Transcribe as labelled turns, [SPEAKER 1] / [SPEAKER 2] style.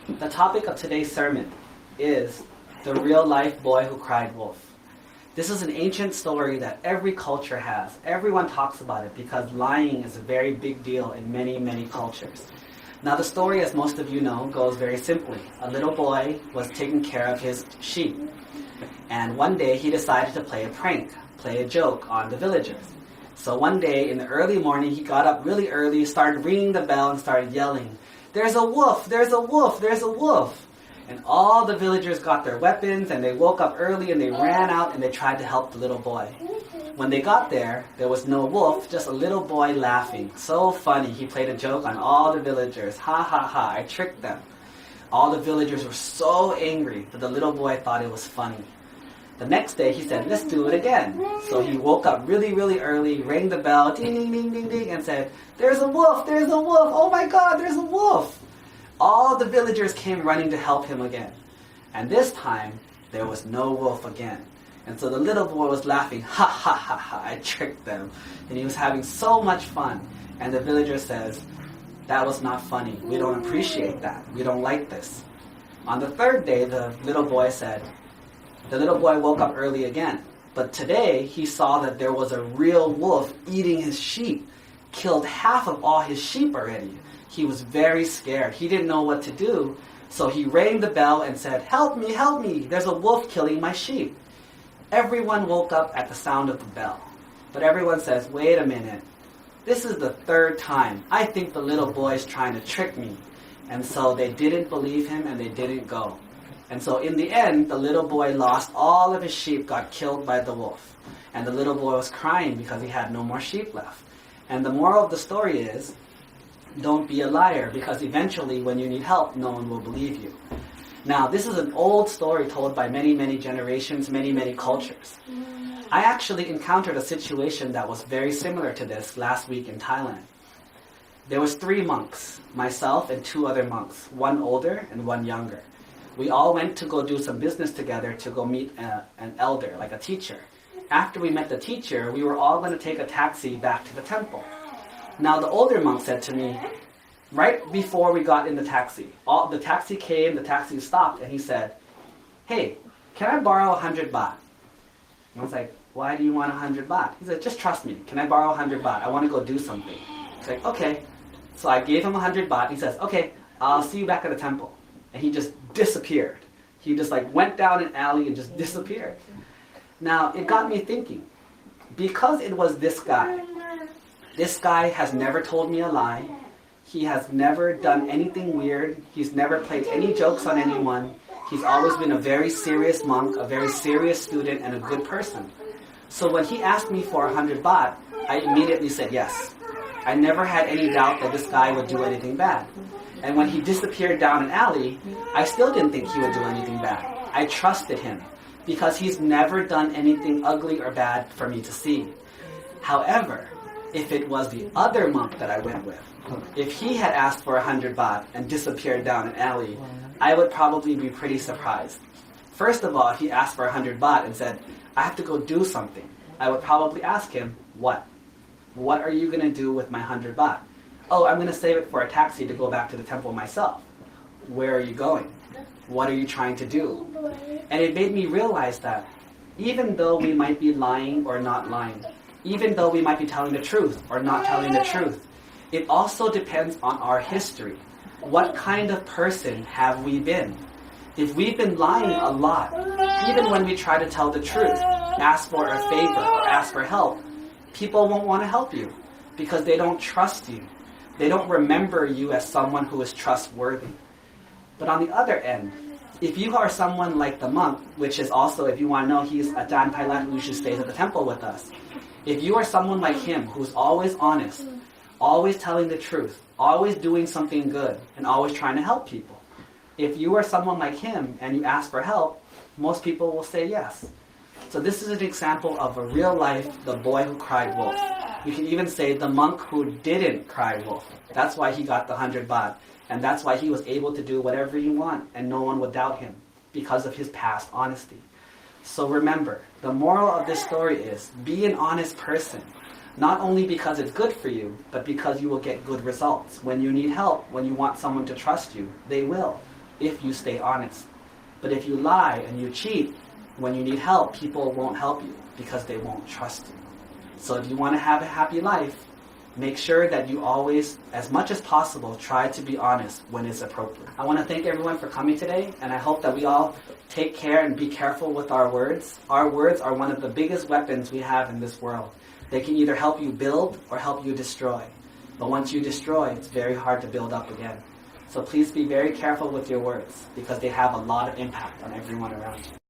[SPEAKER 1] The topic of today's sermon is the real-life boy who cried wolf. This is an ancient story that every culture has. Everyone talks about it because lying is a very big deal in many, many cultures. Now the story, as most of you know, goes very simply. A little boy was taking care of his sheep. And one day he decided to play a prank, play a joke on the villagers. So one day in the early morning, he got up really early, started ringing the bell and started yelling, "There's a wolf! There's a wolf! There's a wolf!" And all the villagers got their weapons and they woke up early and they ran out and they tried to help the little boy. When they got there was no wolf, just a little boy laughing. So funny, he played a joke on all the villagers. Ha ha ha, I tricked them. All the villagers were so angry, but the little boy thought it was funny. The next day he said, "Let's do it again." So he woke up really, really early, rang the bell, ding, ding, ding, ding, ding, and said, "There's a wolf, there's a wolf, oh my God, there's a wolf." All the villagers came running to help him again. And this time, there was no wolf again. And so the little boy was laughing, "Ha ha ha ha, I tricked them." And he was having so much fun. And the villager says, "That was not funny. We don't appreciate that. We don't like this." On the third day, the little boy woke up early again. But today, he saw that there was a real wolf eating his sheep, killed half of all his sheep already. He was very scared. He didn't know what to do. So he rang the bell and said, help me, there's a wolf killing my sheep." Everyone woke up at the sound of the bell. But everyone says, "Wait a minute. This is the third time. I think the little boy is trying to trick me." And so they didn't believe him and they didn't go. And so in the end, the little boy lost all of his sheep, got killed by the wolf. And the little boy was crying because he had no more sheep left. And the moral of the story is, don't be a liar, because eventually when you need help, no one will believe you. Now, this is an old story told by many, many generations, many, many cultures. I actually encountered a situation that was very similar to this last week in Thailand. There was 3 monks, myself and 2 other monks, one older and one younger. We all went to go do some business together to go meet an elder, like a teacher. After we met the teacher, we were all going to take a taxi back to the temple. Now the older monk said to me, right before we got in the taxi, the taxi came, the taxi stopped, and he said, "Hey, can I borrow 100 baht?" And I was like, "Why do you want 100 baht?" He said, "Just trust me. Can I borrow 100 baht? I want to go do something." I was like, "Okay." So I gave him 100 baht. He says, "Okay, I'll see you back at the temple." And he just disappeared. He just went down an alley and just disappeared. Now, it got me thinking, because it was this guy has never told me a lie. He has never done anything weird. He's never played any jokes on anyone. He's always been a very serious monk, a very serious student, and a good person. So when he asked me for 100 baht, I immediately said yes. I never had any doubt that this guy would do anything bad. And when he disappeared down an alley, I still didn't think he would do anything bad. I trusted him because he's never done anything ugly or bad for me to see. However, if it was the other monk that I went with, if he had asked for 100 baht and disappeared down an alley, I would probably be pretty surprised. First of all, if he asked for 100 baht and said, "I have to go do something," I would probably ask him, "What? What are you going to do with my 100 baht?" "Oh, I'm going to save it for a taxi to go back to the temple myself." "Where are you going? What are you trying to do?" And it made me realize that even though we might be lying or not lying, even though we might be telling the truth or not telling the truth, it also depends on our history. What kind of person have we been? If we've been lying a lot, even when we try to tell the truth, ask for a favor or ask for help, people won't want to help you because they don't trust you. They don't remember you as someone who is trustworthy. But on the other end, if you are someone like the monk, which is also, if you want to know, he's Ajahn Pailat who usually stays at the temple with us. If you are someone like him who's always honest, always telling the truth, always doing something good, and always trying to help people, if you are someone like him and you ask for help, most people will say yes. So this is an example of a real life, the boy who cried wolf. You can even say the monk who didn't cry wolf. That's why he got the 100 baht. And that's why he was able to do whatever he wanted, and no one would doubt him because of his past honesty. So remember, the moral of this story is, be an honest person. Not only because it's good for you, but because you will get good results. When you need help, when you want someone to trust you, they will. if you stay honest. But if you lie and you cheat, when you need help, people won't help you because they won't trust you. So if you want to have a happy life, make sure that you always, as much as possible, try to be honest when it's appropriate. I want to thank everyone for coming today, and I hope that we all take care and be careful with our words. Our words are one of the biggest weapons we have in this world. They can either help you build or help you destroy. But once you destroy, it's very hard to build up again. So please be very careful with your words because they have a lot of impact on everyone around you.